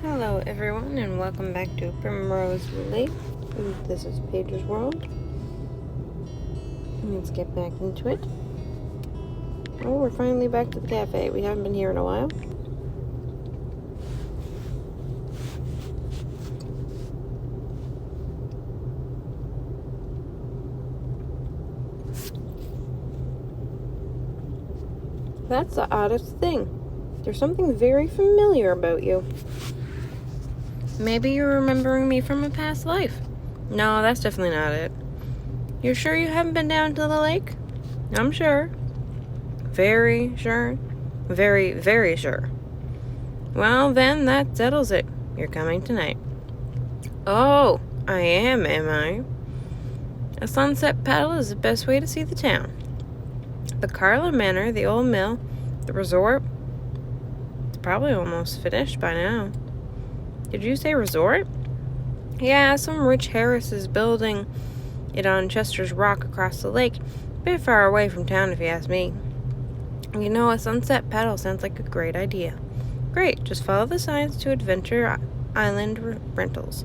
Hello everyone and welcome back to Primrose Lake. This is Paige's World. Let's get back into it. Oh, we're finally back to the cafe. We haven't been here in a while. That's the oddest thing. There's something very familiar about you. Maybe you're remembering me from a past life. No, that's definitely not it. You're sure you haven't been down to the lake? I'm sure. Very sure? Very, very sure. Well, then that settles it. You're coming tonight. Oh, I am I? A sunset paddle is the best way to see the town. The Carla Manor, the old mill, the resort. It's probably almost finished by now. Did you say resort? Yeah, some rich Harris is building it on Chester's Rock across the lake. A bit far away from town if you ask me. You know, a sunset paddle sounds like a great idea. Great, just follow the signs to Adventure Island Rentals.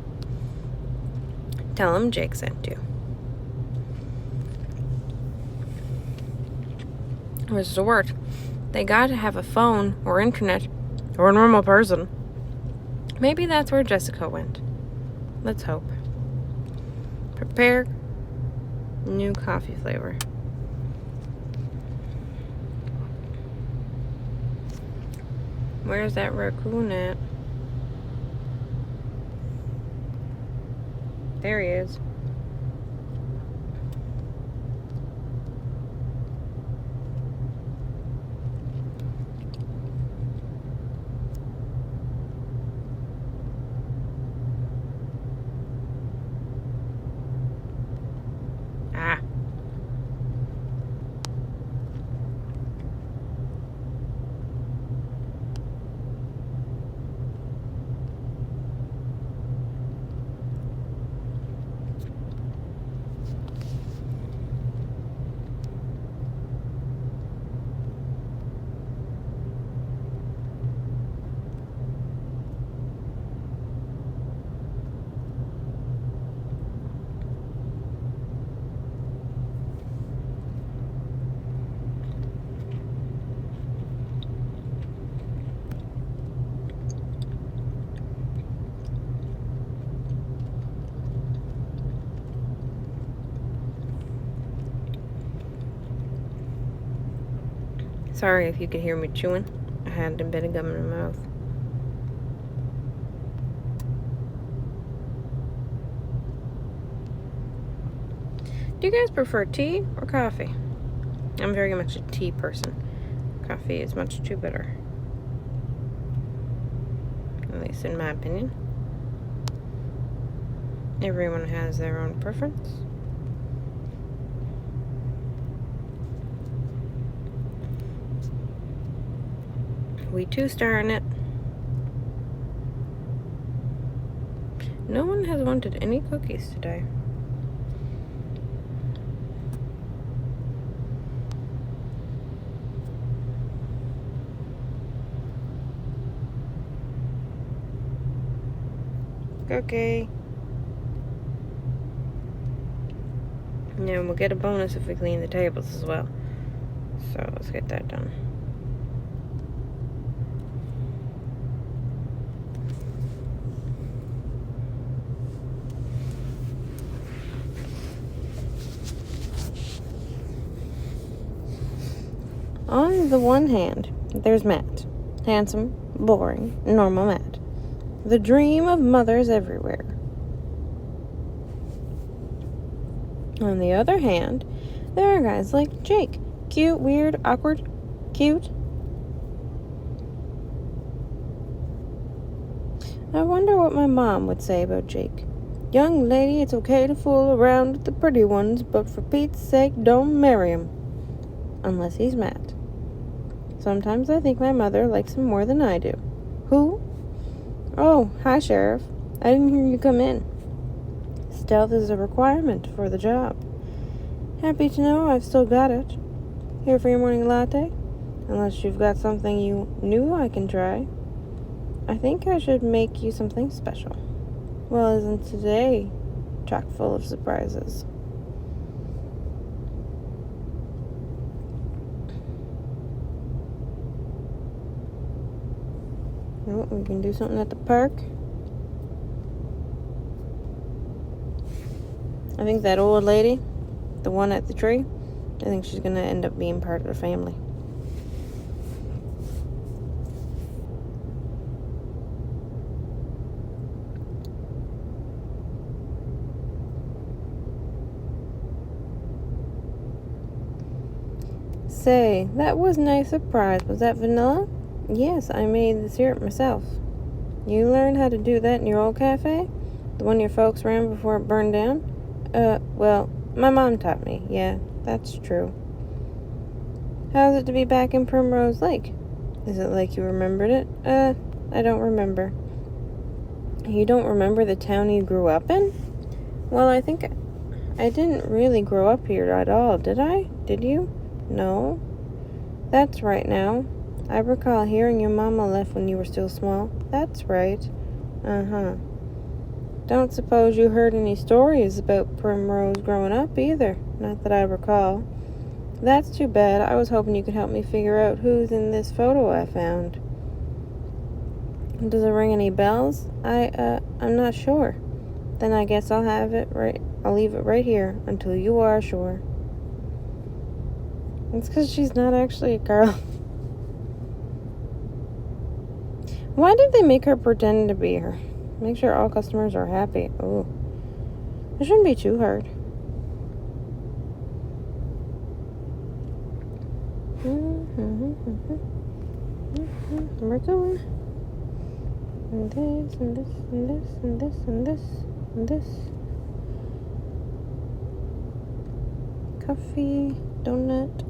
Tell them Jake sent you. Resort. They gotta have a phone or internet or a normal person. Maybe that's where Jessica went. Let's hope. Prepare new coffee flavor. Where's that raccoon at? There he is. Ah. Sorry if you could hear me chewing. I had a bit of gum in my mouth. Do you guys prefer tea or coffee? I'm very much a tea person. Coffee is much too bitter. At least in my opinion. Everyone has their own preference. We two-star in it. No one has wanted any cookies today. Cookie. And then we'll get a bonus if we clean the tables as well. So let's get that done. On the one hand, there's Matt. Handsome, boring, normal Matt. The dream of mothers everywhere. On the other hand, there are guys like Jake. Cute, weird, awkward, cute. I wonder what my mom would say about Jake. Young lady, it's okay to fool around with the pretty ones, but for Pete's sake, don't marry him. Unless he's Matt. Sometimes I think my mother likes him more than I do. Who? Oh, hi, Sheriff. I didn't hear you come in. Stealth is a requirement for the job. Happy to know I've still got it. Here for your morning latte? Unless you've got something you knew I can try. I think I should make you something special. Well, isn't today chock full of surprises? Oh, we can do something at the park. I think that old lady, the one at the tree, I think she's gonna end up being part of the family. Say, that was a nice surprise. Was that vanilla? Yes, I made the syrup myself. You learned how to do that in your old cafe? The one your folks ran before it burned down? Well, my mom taught me. Yeah, that's true. How's it to be back in Primrose Lake? Is it like you remembered it? I don't remember. You don't remember the town you grew up in? Well, I think I didn't really grow up here at all, did I? Did you? No. That's right now. I recall hearing your mama left when you were still small. That's right. Uh-huh. Don't suppose you heard any stories about Primrose growing up either. Not that I recall. That's too bad. I was hoping you could help me figure out who's in this photo I found. Does it ring any bells? I'm not sure. Then I guess I'll leave it right here until you are sure. It's because she's not actually a girl. Why did they make her pretend to be her? Make sure all customers are happy. Oh, it shouldn't be too hard. We're going. And this, and this, and this, and this, and this, and this. Coffee, donut.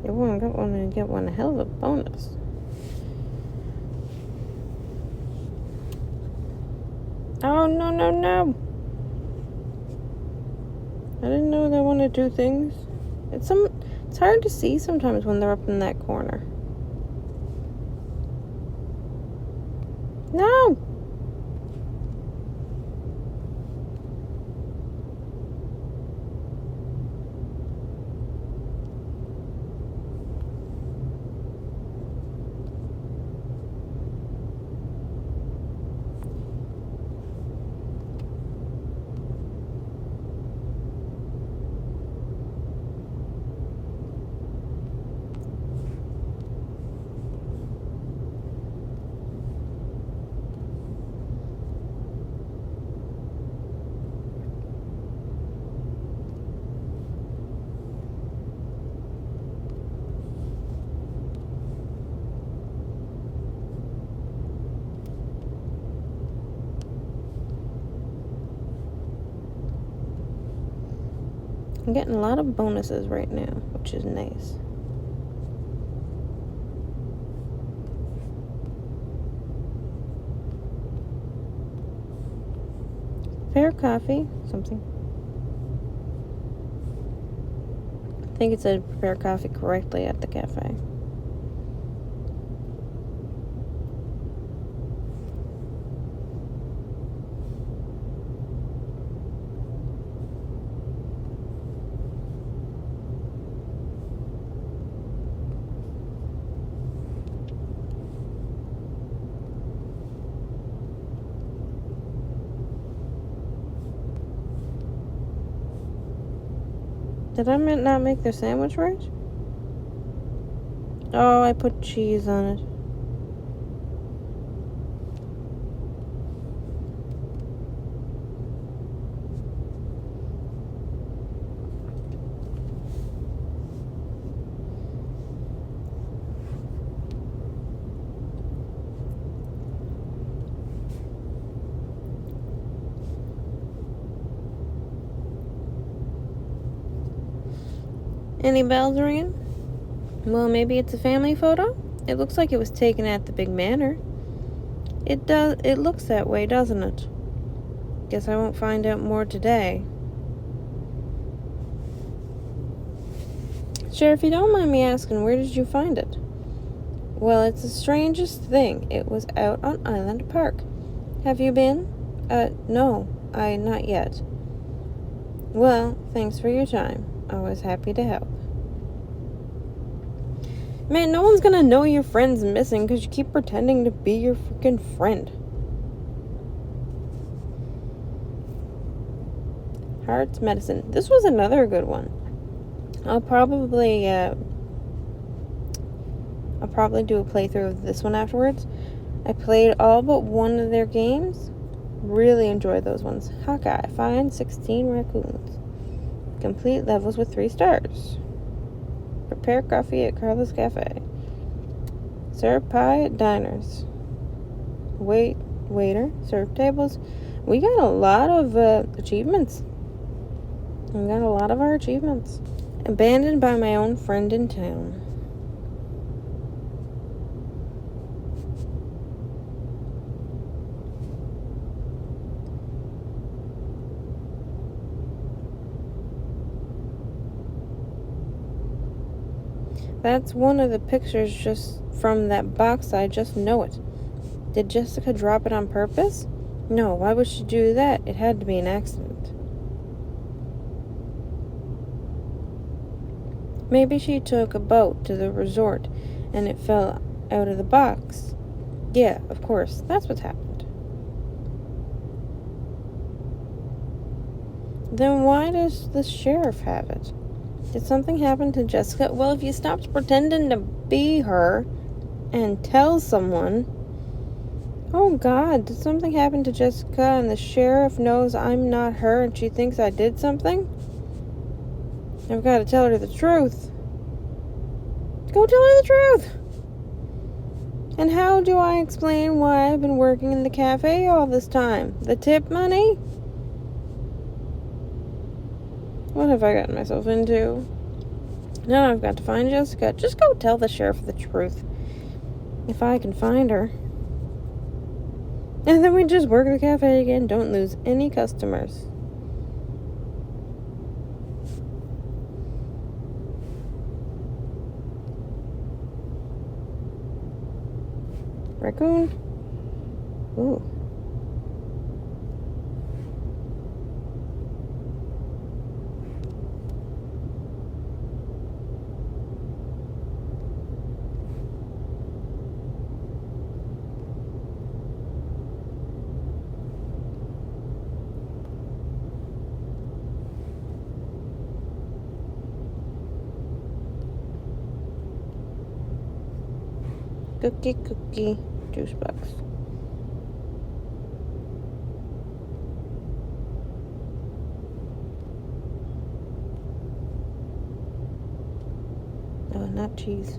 You won't get one and get one, a hell of a bonus. Oh, no, no, no. I didn't know they wanted to do things. It's hard to see sometimes when they're up in that corner. No! I'm getting a lot of bonuses right now, which is nice. Fair coffee, something. I think it said prepare coffee correctly at the cafe. Did I not make their sandwich right? Oh, I put cheese on it. Any bells ringing? Well, maybe it's a family photo? It looks like it was taken at the big manor. It looks that way, doesn't it? Guess I won't find out more today. Sure, if you don't mind me asking, where did you find it? Well, it's the strangest thing. It was out on Island Park. Have you been? No, not yet. Well, thanks for your time. I was happy to help. Man, no one's gonna know your friend's missing because you keep pretending to be your freaking friend. Heart's Medicine. This was another good one. I'll probably do a playthrough of this one afterwards. I played all but one of their games. Really enjoyed those ones. Hawkeye. Find 16 raccoons. Complete levels with 3 stars. Prepare coffee at Carla's Cafe. Serve pie at diners. Waiter. Serve tables. We got a lot of achievements. We got a lot of our achievements. Abandoned by my own friend in town. That's one of the pictures just from that box. I just know it. Did Jessica drop it on purpose? No, why would she do that? It had to be an accident. Maybe she took a boat to the resort and it fell out of the box. Yeah, of course, that's what's happened. Then why does the sheriff have it? Did something happen to Jessica? Well, if you stopped pretending to be her and tell someone... Oh God, did something happen to Jessica and the sheriff knows I'm not her and she thinks I did something? I've got to tell her the truth. Go tell her the truth! And how do I explain why I've been working in the cafe all this time? The tip money? What have I gotten myself into? Now I've got to find Jessica. Just go tell the sheriff the truth. If I can find her. And then we just work the cafe again. Don't lose any customers. Raccoon? Ooh. Cookie, juice box. Oh, not cheese.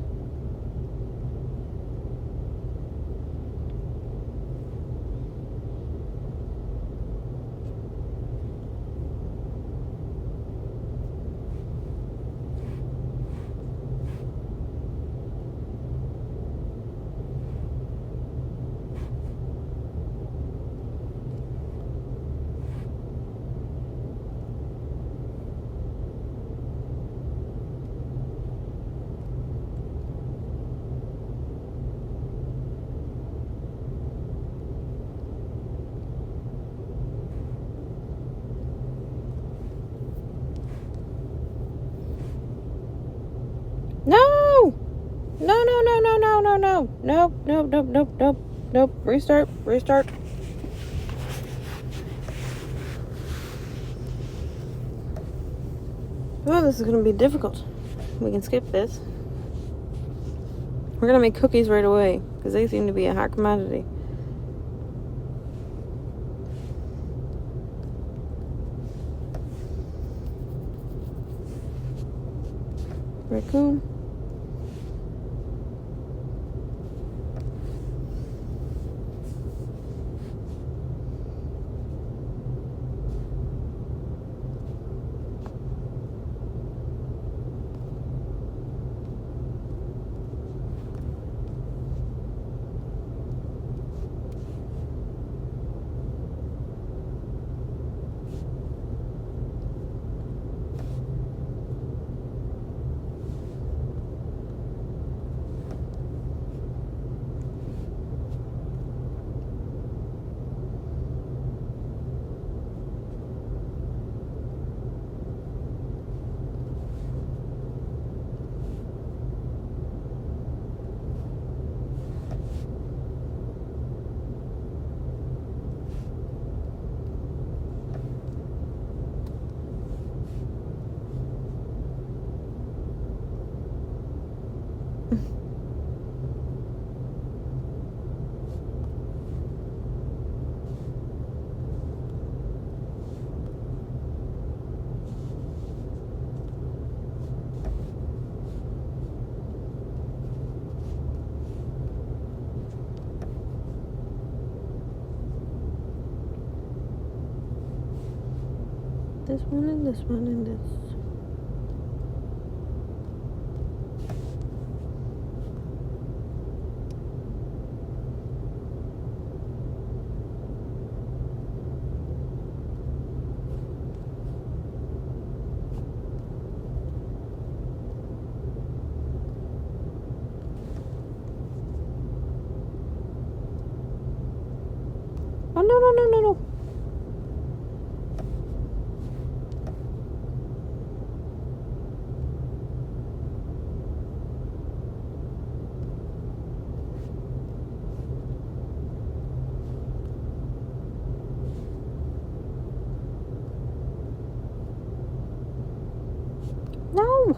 No! No, no, no, no, no, no, no. Nope, nope, nope, nope, nope, nope. Restart. Oh, this is going to be difficult. We can skip this. We're going to make cookies right away, because they seem to be a hot commodity. Raccoon. This one and this one and this. Oh, no, no, no, no, no. No!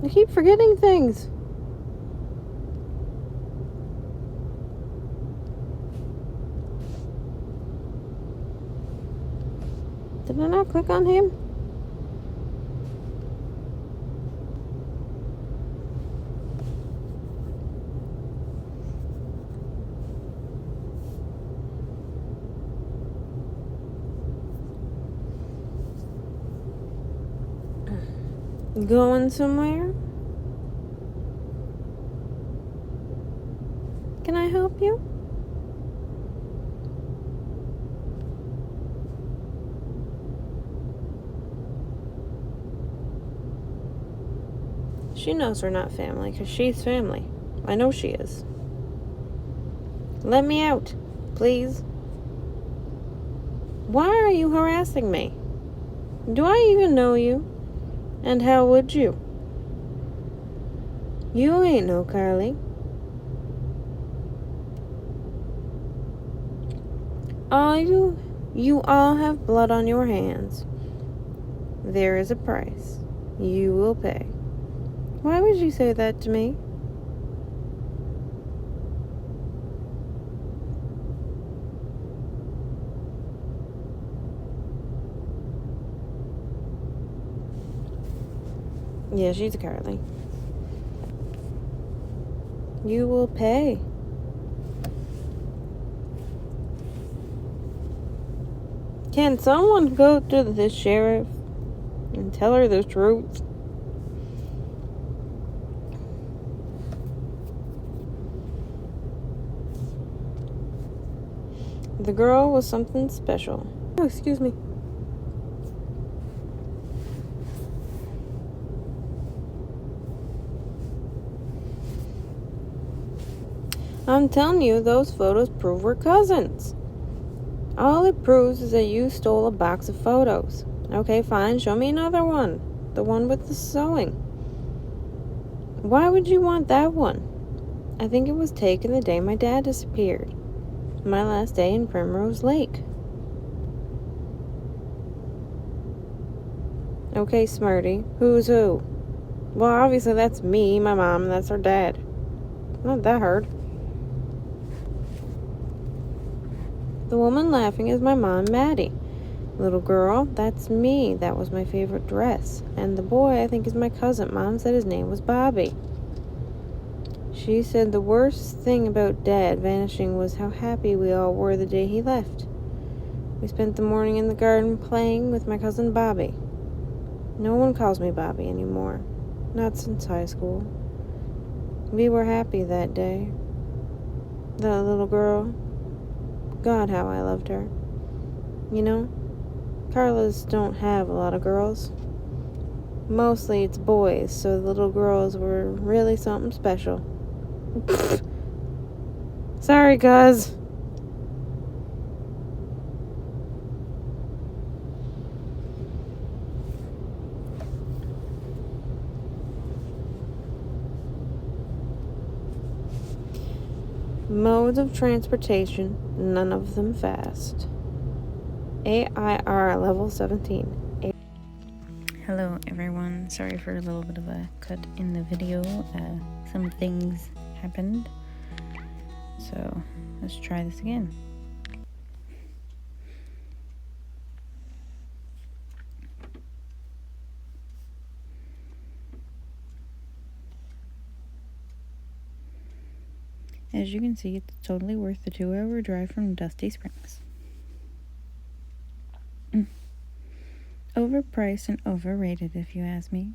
I keep forgetting things. Did I not click on him? Going somewhere? Can I help you? She knows we're not family because she's family. I know she is. Let me out, please. Why are you harassing me? Do I even know you? And how would you? You ain't no Carly. You all have blood on your hands. There is a price. You will pay. Why would you say that to me? Yeah, she's a Carly. You will pay. Can someone go to the sheriff and tell her the truth? The girl was something special. Oh, excuse me. I'm telling you, those photos prove we're cousins. All it proves is that you stole a box of photos. Okay, fine, show me another one. The one with the sewing. Why would you want that one? I think it was taken the day my dad disappeared. My last day in Primrose Lake. Okay, Smarty, who's who? Well, obviously that's me, my mom, and that's her dad. Not that hard. The woman laughing is my mom, Maddie. Little girl, that's me. That was my favorite dress. And the boy, I think, is my cousin. Mom said his name was Bobby. She said the worst thing about Dad vanishing was how happy we all were the day he left. We spent the morning in the garden playing with my cousin Bobby. No one calls me Bobby anymore. Not since high school. We were happy that day. That little girl. God, how I loved her. You know, Carlas don't have a lot of girls. Mostly it's boys, so the little girls were really something special. Sorry, cuz. Modes of transportation, none of them fast. AIR level 17. Hello everyone, sorry for a little bit of a cut in the video. Some things happened, so let's try this again. As you can see, it's totally worth the 2-hour drive from Dusty Springs. Overpriced and overrated, if you ask me.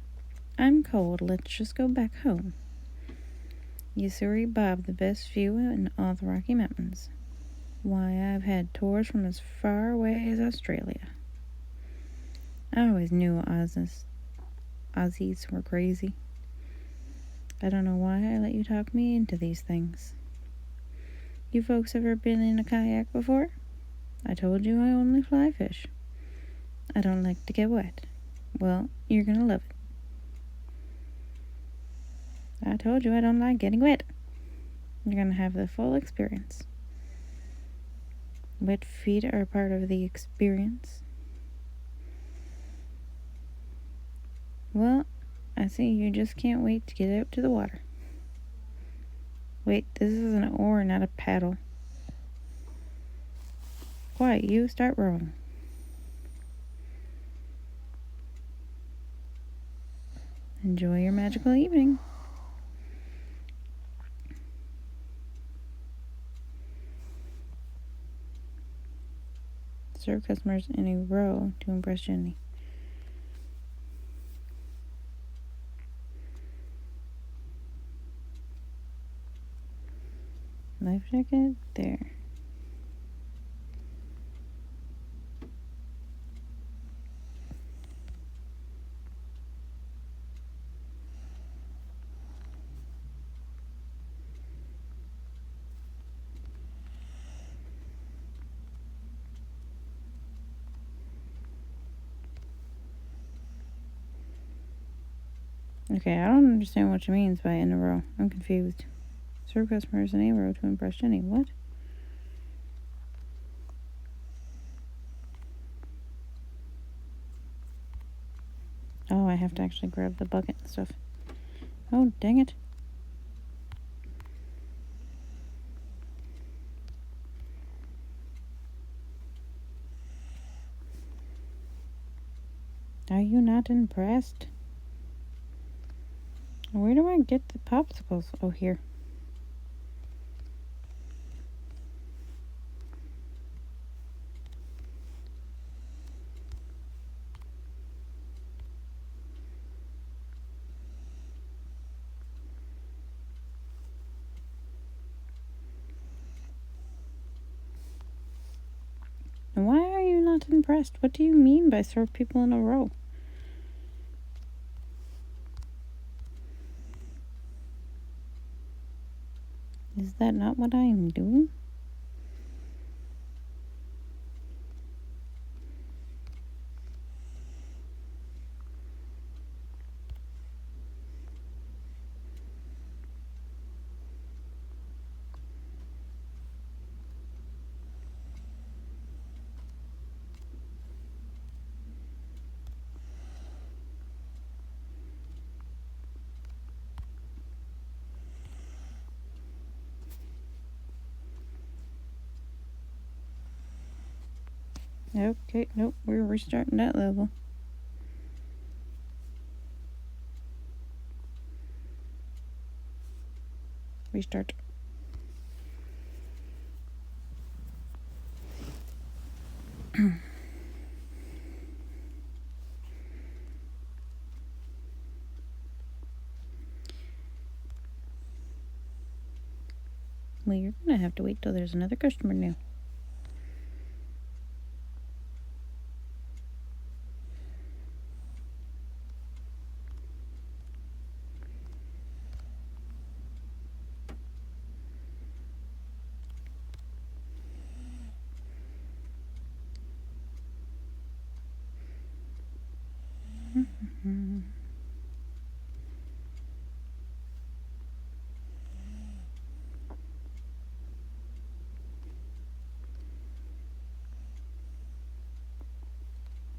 I'm cold, let's just go back home. Yasuri Bob, the best view in all the Rocky Mountains. Why, I've had tours from as far away as Australia. I always knew Aussies were crazy. I don't know why I let you talk me into these things. You folks ever been in a kayak before? I told you I only fly fish. I don't like to get wet. Well, you're gonna love it. I told you I don't like getting wet. You're gonna have the full experience. Wet feet are part of the experience. Well, I see you just can't wait to get out to the water. Wait, this is an oar, not a paddle. Quiet, you start rowing. Enjoy your magical evening. Serve customers in a row to impress Jenny. Life jacket, there. Okay, I don't understand what she means by in a row. I'm confused. Serve customers in a row to impress Jenny. What? Oh, I have to actually grab the bucket and stuff. Oh, dang it. Are you not impressed? Where do I get the popsicles? Oh, here. Why are you not impressed? What do you mean by serve people in a row? Is that not what I am doing? Okay, nope, we're restarting that level. Restart. Well, you're gonna have to wait till there's another customer now.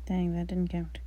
Dang, that didn't count.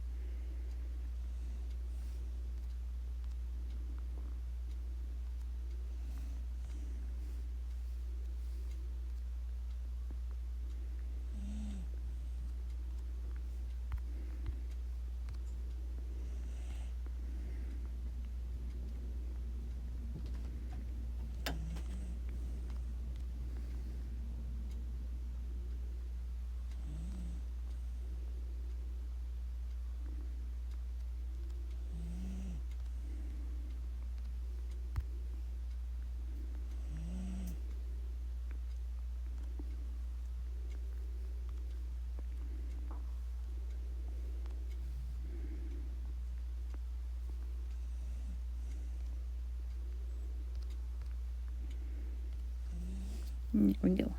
There we go.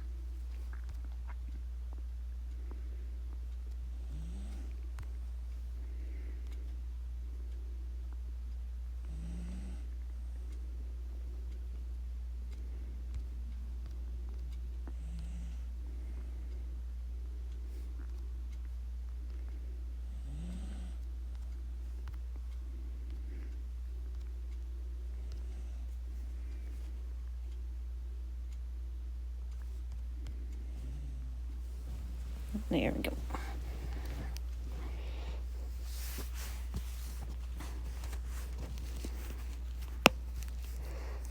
There we go.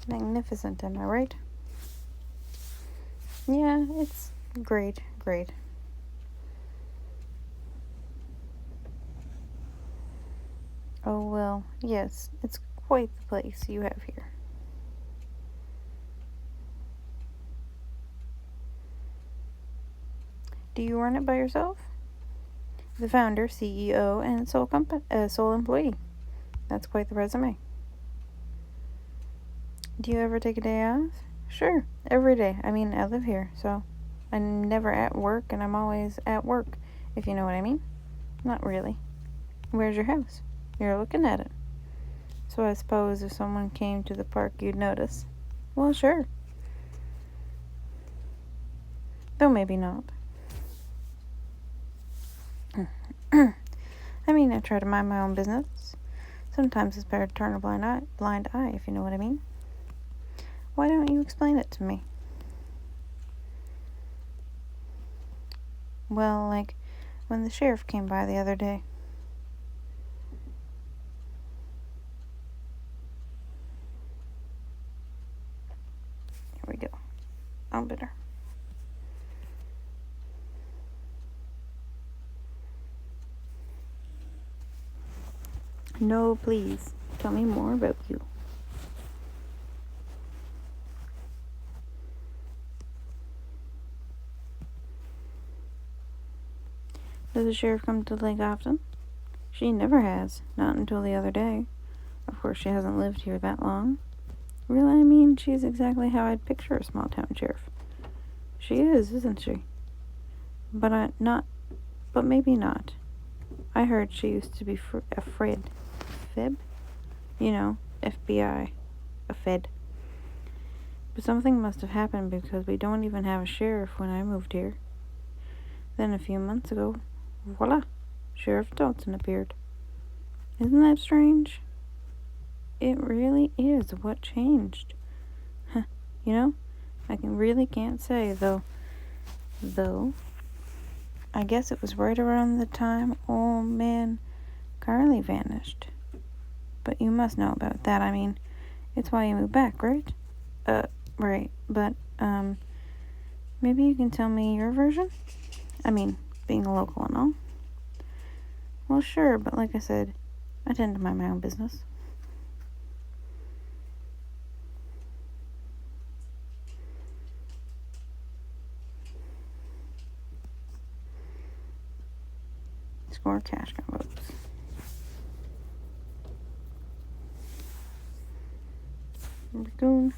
Magnificent, am I right? Yeah, it's great. Oh, well, yes, it's quite the place you have here. Do you run it by yourself? The founder, CEO, and sole employee. That's quite the resume. Do you ever take a day off? Sure, every day. I mean, I live here, so I'm never at work, and I'm always at work, if you know what I mean. Not really. Where's your house? You're looking at it. So I suppose if someone came to the park, you'd notice. Well, sure. Though maybe not. I mean, I try to mind my own business. Sometimes it's better to turn a blind eye, if you know what I mean. Why don't you explain it to me? Well, like when the sheriff came by the other day. Here we go. I'll bid her. No, please. Tell me more about you. Does the sheriff come to the lake often? She never has. Not until the other day. Of course, she hasn't lived here that long. Really, I mean, she's exactly how I'd picture a small-town sheriff. She is, isn't she? But maybe not. I heard she used to be afraid. Fib? You know, FBI. A Fed. But something must have happened because we don't even have a sheriff when I moved here. Then a few months ago, voila, Sheriff Dodson appeared. Isn't that strange? It really is. What changed? Huh, you know, I really can't say, though, I guess it was right around the time old man Carly vanished. But you must know about that. I mean, it's why you moved back, right? Right. But, maybe you can tell me your version? I mean, being a local and all. Well, sure, but like I said, I tend to mind my own business. Score cash combos. Raccoon.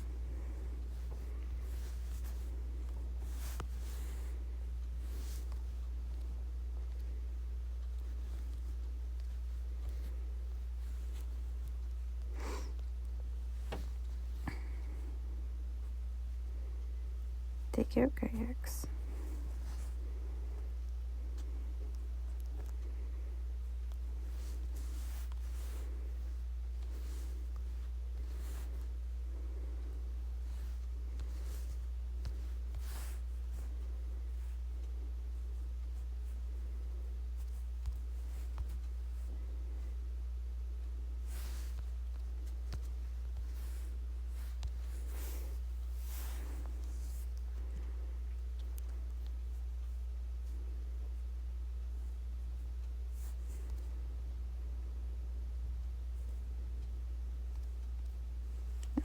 Take out kayaks.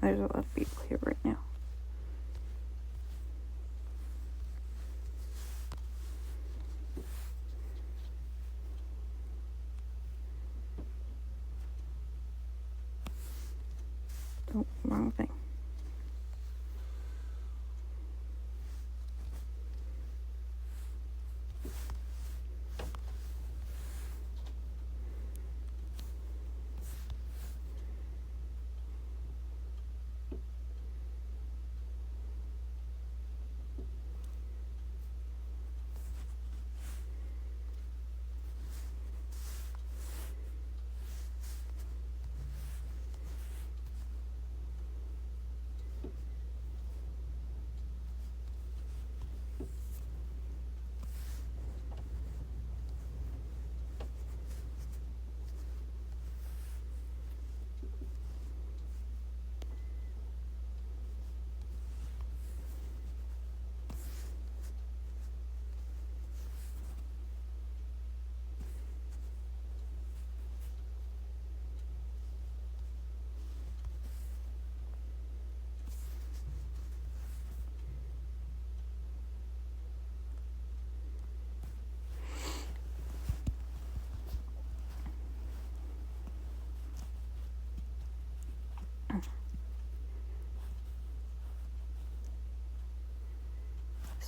There's a lot of people here right now. Oh, wrong thing.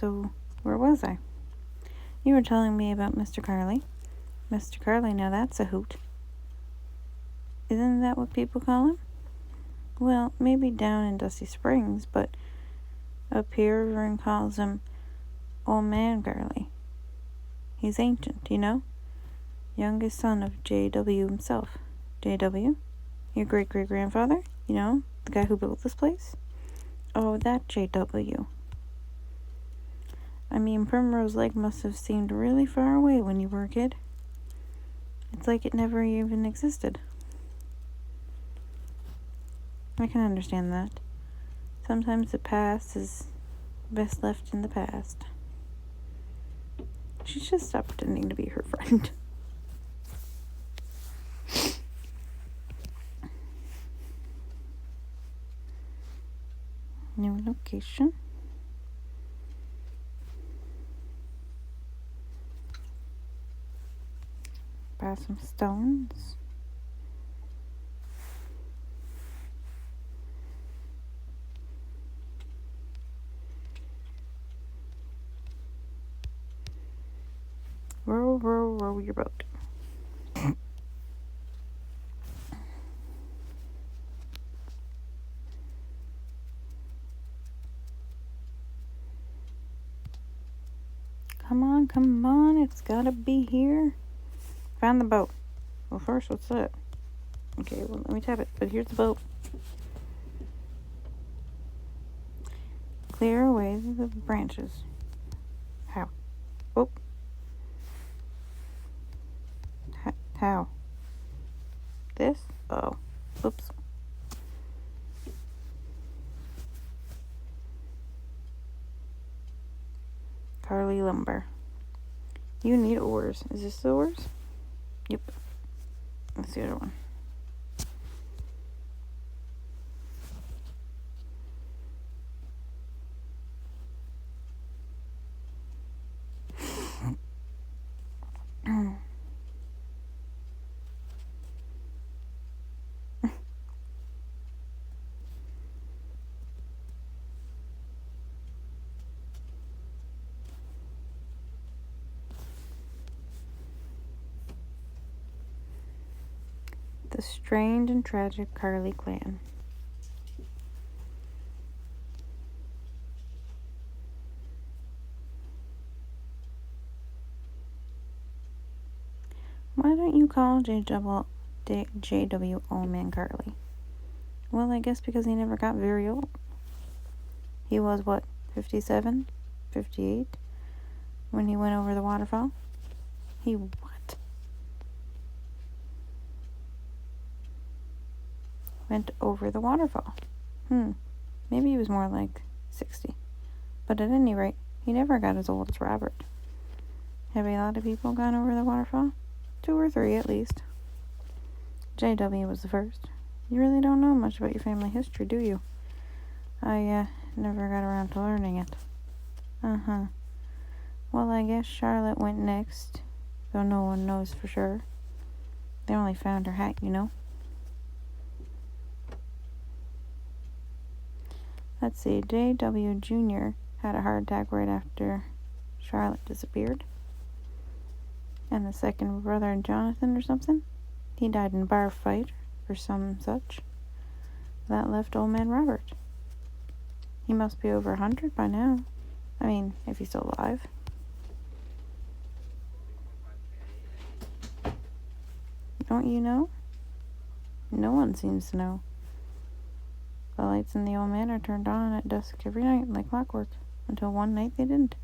So, where was I? You were telling me about Mr. Carly. Mr. Carly, now that's a hoot. Isn't that what people call him? Well, maybe down in Dusty Springs, but up here everyone calls him Old Man Carly. He's ancient, you know? Youngest son of J.W. himself. J.W.? Your great-great-grandfather? You know, the guy who built this place? Oh, that J.W. I mean, Primrose Lake must have seemed really far away when you were a kid. It's like it never even existed. I can understand that. Sometimes the past is best left in the past. She should stop pretending to be her friend. New location. Buy some stones. Row, row, row your boat. Come on, it's gotta be here. Found the boat. Well, first, what's that? Okay, well, let me tap it, but here's the boat. Clear away the branches. How? Oh. How? This? Oh. Oops. Carly Lumber. You need oars. Is this the oars? Yep. That's the other one. The strange and tragic Carly clan. Why don't you call J.W. Old Man Carly? Well, I guess because he never got very old. He was, what, 57? 58? When he went over the waterfall? He what? Went over the waterfall. Maybe he was more like 60. But at any rate, he never got as old as Robert. Have a lot of people gone over the waterfall? 2 or 3 at least. J.W. was the first. You really don't know much about your family history, do you? I never got around to learning it. Uh-huh. Well, I guess Charlotte went next, though no one knows for sure. They only found her hat, you know. Let's see, J.W. Jr. had a heart attack right after Charlotte disappeared. And the second brother, Jonathan or something, he died in a bar fight or some such. That left old man Robert. He must be over 100 by now. I mean, if he's still alive. Don't you know? No one seems to know. The lights in the old manor turned on at dusk every night like clockwork, until one night they didn't.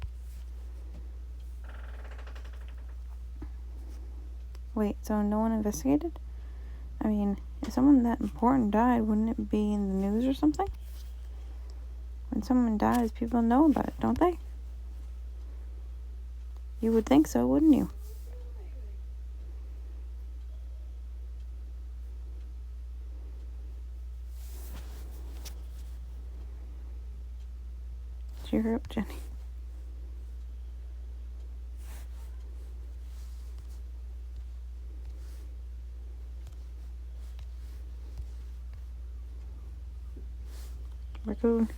Wait, so no one investigated? I mean, if someone that important died, wouldn't it be in the news or something? When someone dies, people know about it, don't they? You would think so, wouldn't you? Cheer her up, Jenny. Raccoon.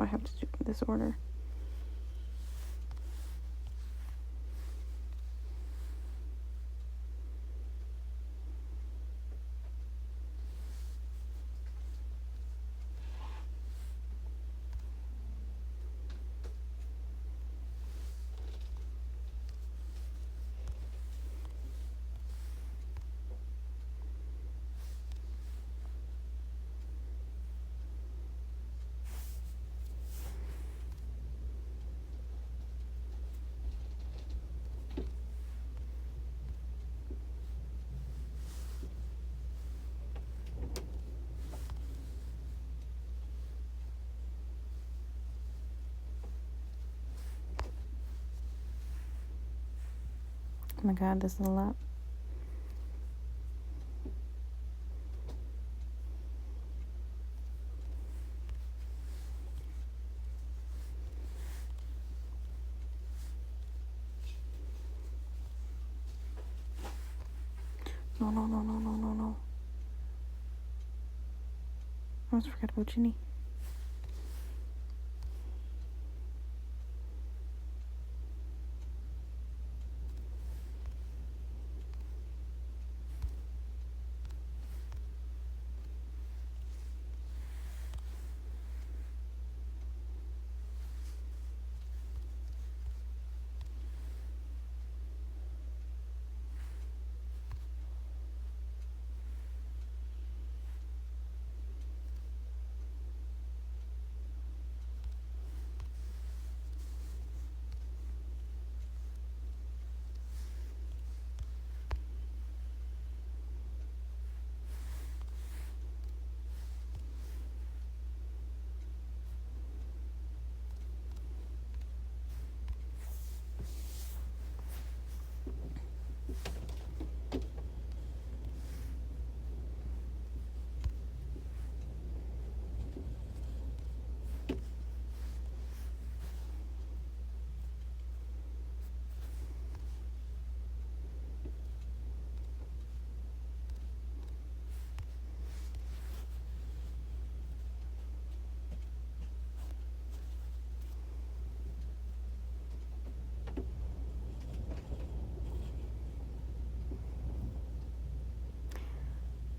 have to do this order. Oh my god, this is a lot. No. I almost forgot about Ginny.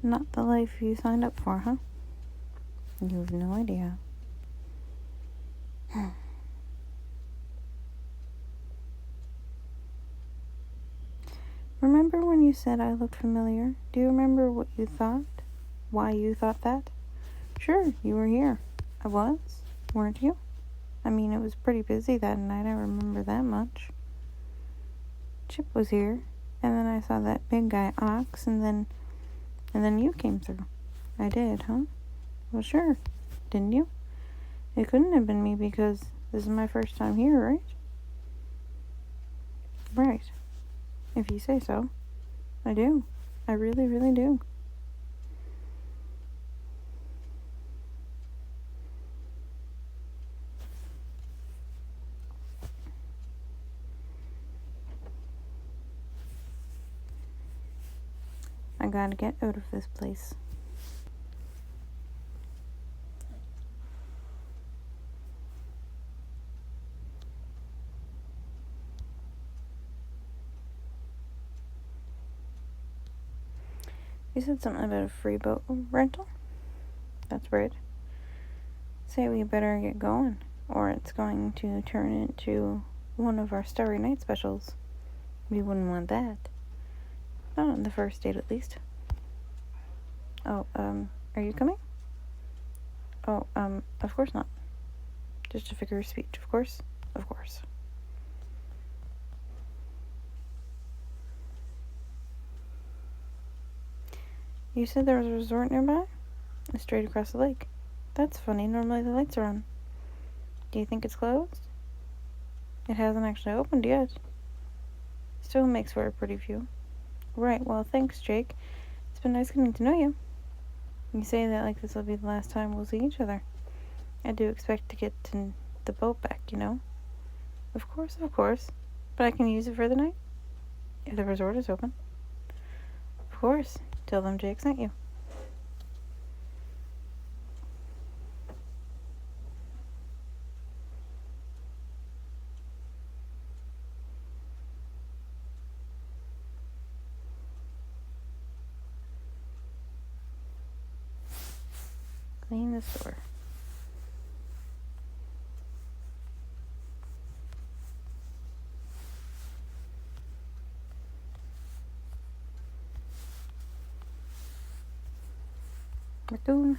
Not the life you signed up for, huh? You have no idea. Remember when you said I looked familiar? Do you remember what you thought? Why you thought that? Sure, you were here. I was, weren't you? I mean, it was pretty busy that night, I remember that much. Chip was here, and then I saw that big guy Ox, and then you came through. I did, huh? Well, sure. Didn't you? It couldn't have been me because this is my first time here, right? Right. If you say so. I do. I really, really do. I gotta get out of this place. You said something about a free boat rental? That's weird. Say we better get going, or it's going to turn into one of our Starry Night specials. We wouldn't want that. Not on the first date, at least. Oh, are you coming? Oh, of course not. Just a figure of speech, of course. Of course. You said there was a resort nearby? Straight across the lake. That's funny. Normally the lights are on. Do you think it's closed? It hasn't actually opened yet. Still makes for a pretty view. Right, well, thanks, Jake. It's been nice getting to know you. You say that like this will be the last time we'll see each other. I do expect to get the boat back, you know? Of course. But I can use it for the night? If the resort is open. Of course. Tell them Jake sent you. Clean the store. Raccoon.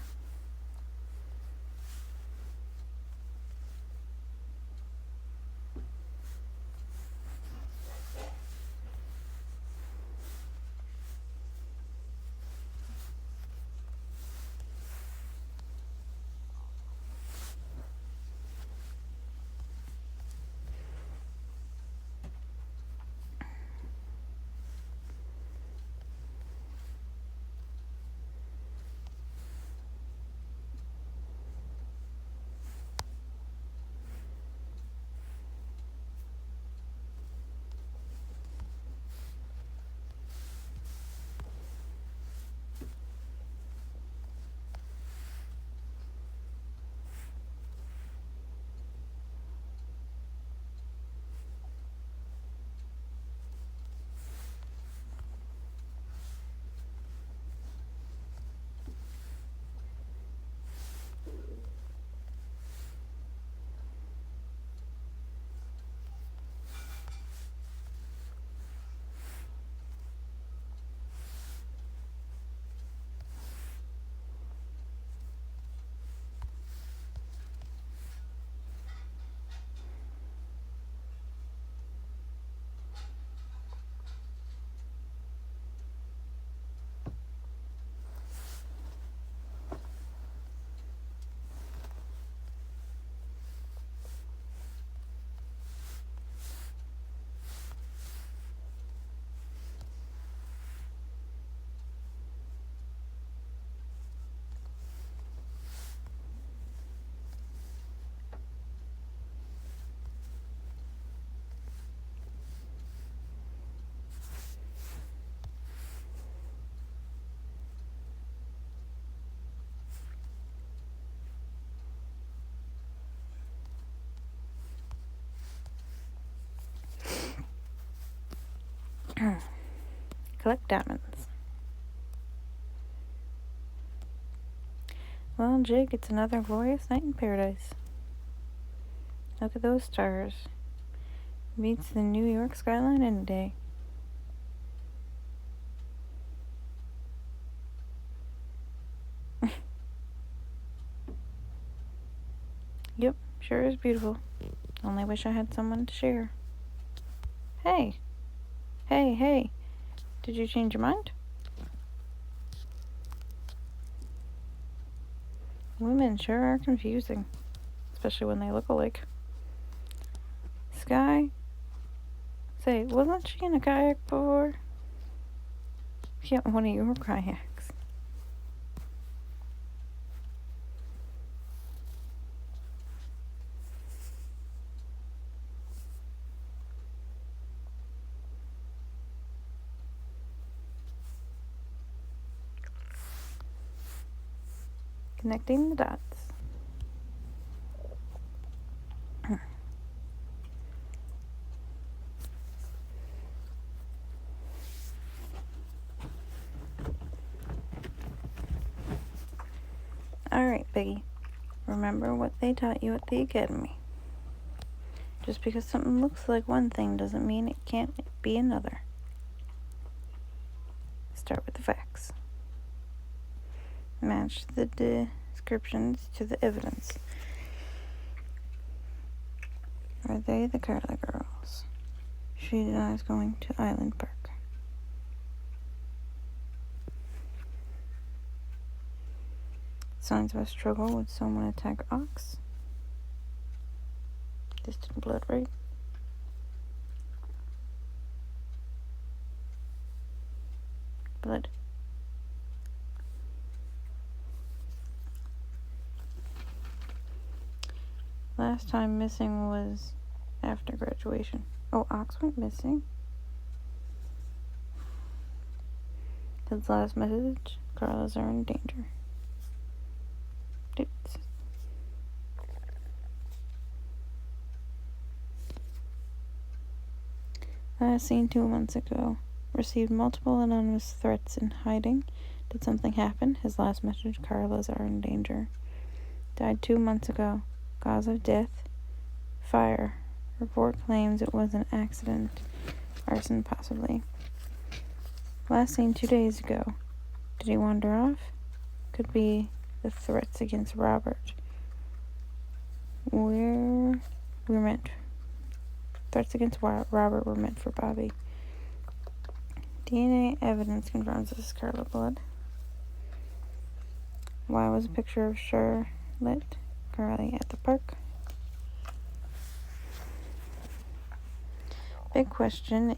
Collect diamonds. Well, Jake, it's another glorious night in paradise. Look at those stars. Beats the New York skyline any day. Yep, sure is beautiful. Only wish I had someone to share. Hey! Hey! Did you change your mind? Women sure are confusing, especially when they look alike. Sky? Say, wasn't she in a kayak before? Yeah, one of your kayaks. Connecting the dots. Alright, Piggy. Remember what they taught you at the academy. Just because something looks like one thing doesn't mean it can't be another. Start with the facts. Match the descriptions to the evidence. Are they the Carla girls? She denies going to Island Park. Signs of a struggle. Would someone attack Ox? Distant blood, right? Blood. Last time missing was after graduation. Oh, Ox went missing. His last message, Carlas are in danger. Oops. Last seen 2 months ago. Received multiple anonymous threats in hiding. Did something happen? His last message, Carlas are in danger. Died 2 months ago. Cause of death? Fire. Report claims it was an accident. Arson, possibly. Last seen 2 days ago. Did he wander off? Could be the threats against Robert. Threats against Robert were meant for Bobby. DNA evidence confirms this is Carla blood. Why was a picture of Charlotte Carly at the park? Big question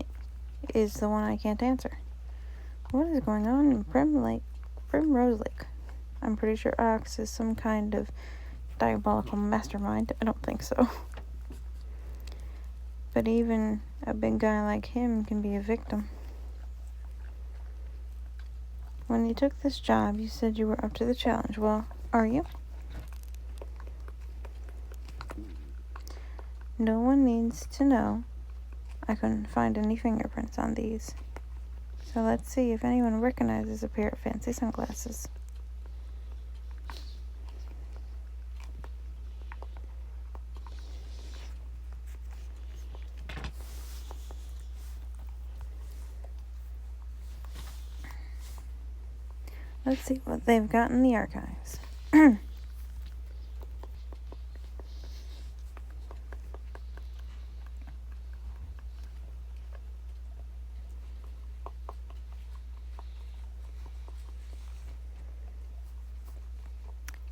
is the one I can't answer. What is going on in Primrose Lake? I'm pretty sure Ox is some kind of diabolical mastermind. I don't think so. But even a big guy like him can be a victim. When you took this job, you said you were up to the challenge. Well, are you? No one needs to know. I couldn't find any fingerprints on these. So let's see if anyone recognizes a pair of fancy sunglasses. Let's see what they've got in the archives.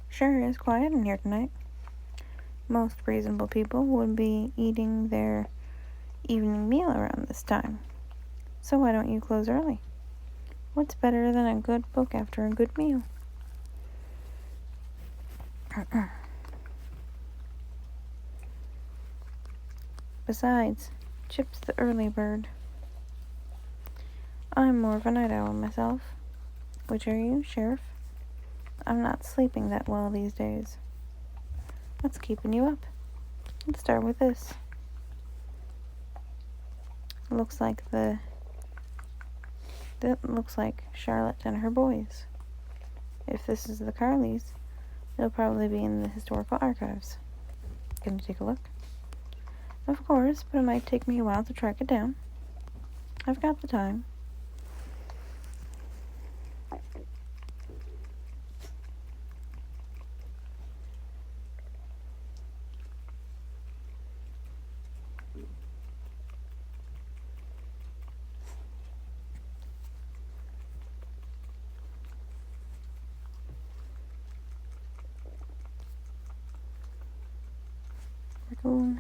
Sure is quiet in here tonight. Most reasonable people would be eating their evening meal around this time. So why don't you close early? What's better than a good book after a good meal? Besides, Chip's the early bird. I'm more of a night owl myself. Which are you, Sheriff? I'm not sleeping that well these days. What's keeping you up? Let's start with this. Looks like Charlotte and her boys. If this is the Carleys, it'll probably be in the historical archives. Can you take a look? Of course, but it might take me a while to track it down. I've got the time. Raccoon.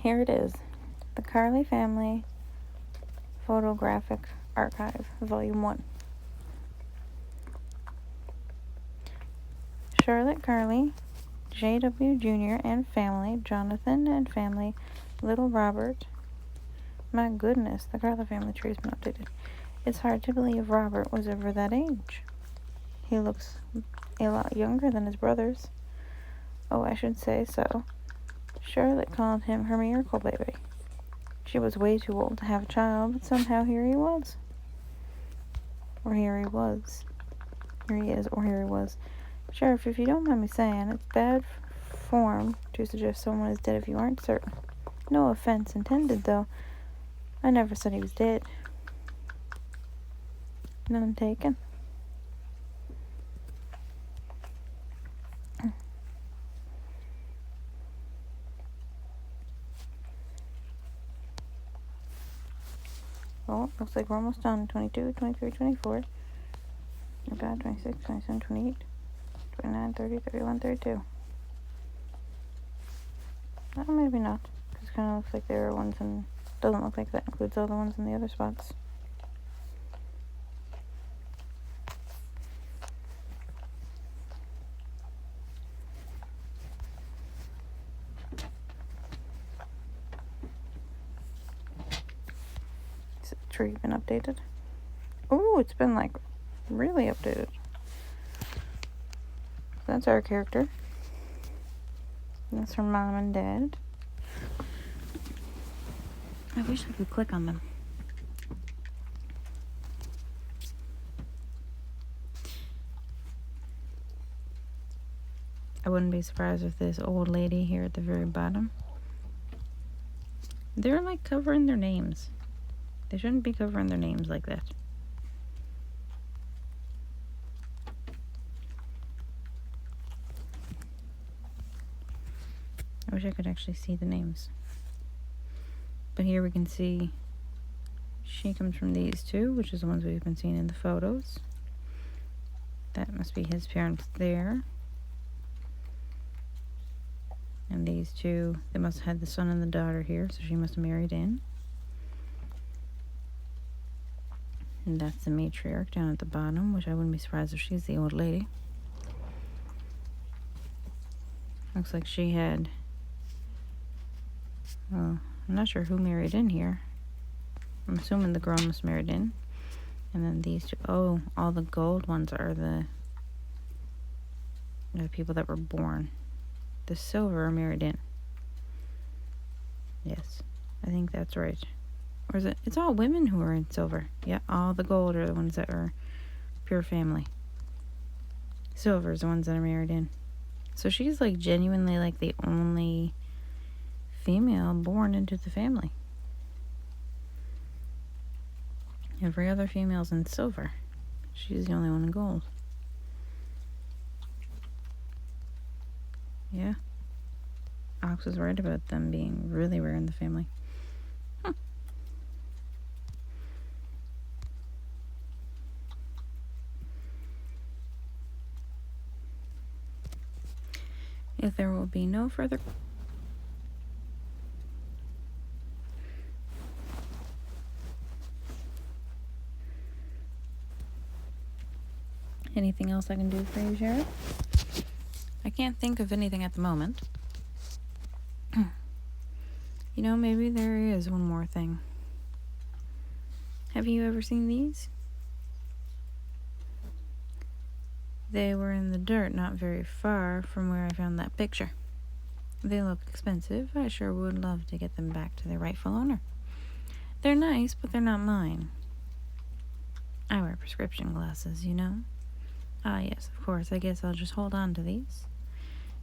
Here it is. The Carley Family Photographic Archive, Volume 1. Charlotte Carley, J.W. Jr. and family, Jonathan and family, little Robert. My goodness, the Carley family tree has been updated. It's hard to believe Robert was ever that age. He looks a lot younger than his brothers. Oh, I should say so. Charlotte called him her miracle baby. She was way too old to have a child, but somehow here he was. Or here he was. Here he is, or here he was. Sheriff, if you don't mind me saying, it's bad form to suggest someone is dead if you aren't certain. No offense intended, though. I never said he was dead. None taken. Well, looks like we're almost done. 22, 23, 24. About 26, 27, 28, 29, 30, 31, 32. Well, maybe not. Because it kind of looks like there are ones and doesn't look like that includes all the ones in the other spots. Has the tree been updated? Ooh, it's been like really updated. That's our character. That's her mom and dad. I wish I could click on them. I wouldn't be surprised if this old lady here at the very bottom, they're like covering their names. They shouldn't be covering their names like that. I wish I could actually see the names. But here we can see she comes from these two, which is the ones we've been seeing in the photos. That must be his parents there. And these two, they must have had the son and the daughter here, so she must have married in. And that's the matriarch down at the bottom, which I wouldn't be surprised if she's the old lady. Looks like she had, well, I'm not sure who married in here. I'm assuming the girl must married in. And then these two, oh, all the gold ones are the people that were born. The silver are married in. Yes, I think that's right. Or is it? It's all women who are in silver. Yeah, all the gold are the ones that are pure family. Silver is the ones that are married in. So she's like genuinely like the only female born into the family. Every other female's in silver. She's the only one in gold. Yeah. Ox was right about them being really rare in the family. Huh. If there will be no further... Anything else I can do for you, Sheriff? I can't think of anything at the moment. You know, maybe there is one more thing. Have you ever seen these? They were in the dirt not very far from where I found that picture. They look expensive. I sure would love to get them back to their rightful owner. They're nice, but they're not mine. I wear prescription glasses, you know? Ah, yes, of course. I guess I'll just hold on to these.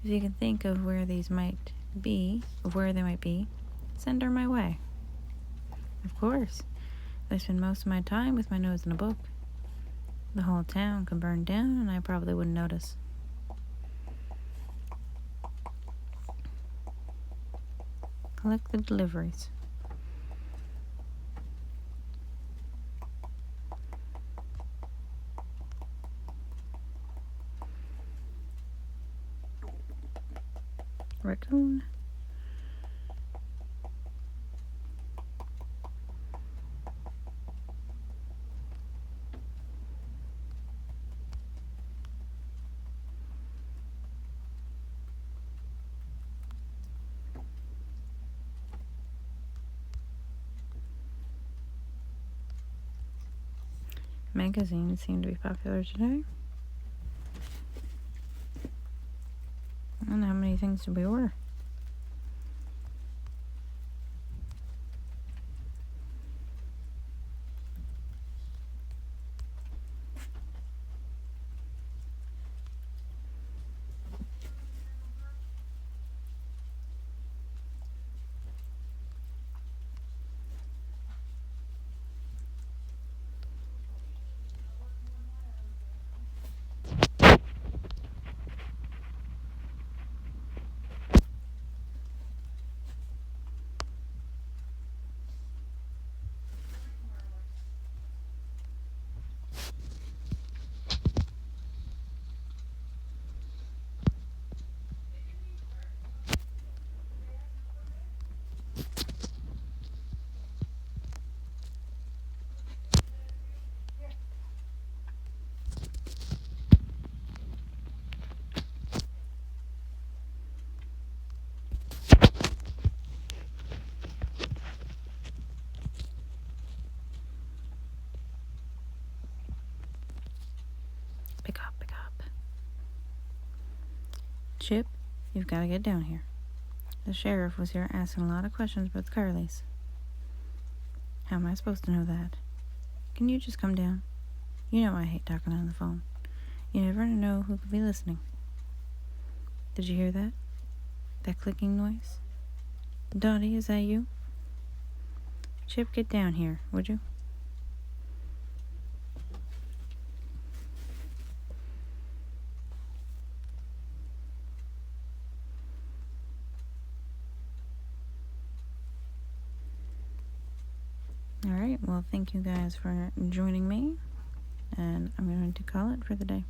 If you can think of where these might be, of where they might be, send her my way. Of course. I spend most of my time with my nose in a book. The whole town could burn down and I probably wouldn't notice. Collect the deliveries. Raccoon. Magazines seem to be popular today. And how many things did we order? Pick up, pick up. Chip, you've got to get down here. The sheriff was here asking a lot of questions about the Carleys. How am I supposed to know that? Can you just come down? You know I hate talking on the phone. You never know who could be listening. Did you hear that? That clicking noise? Dottie, is that you? Chip, get down here, would you? Alright, well, thank you guys for joining me, and I'm going to call it for the day.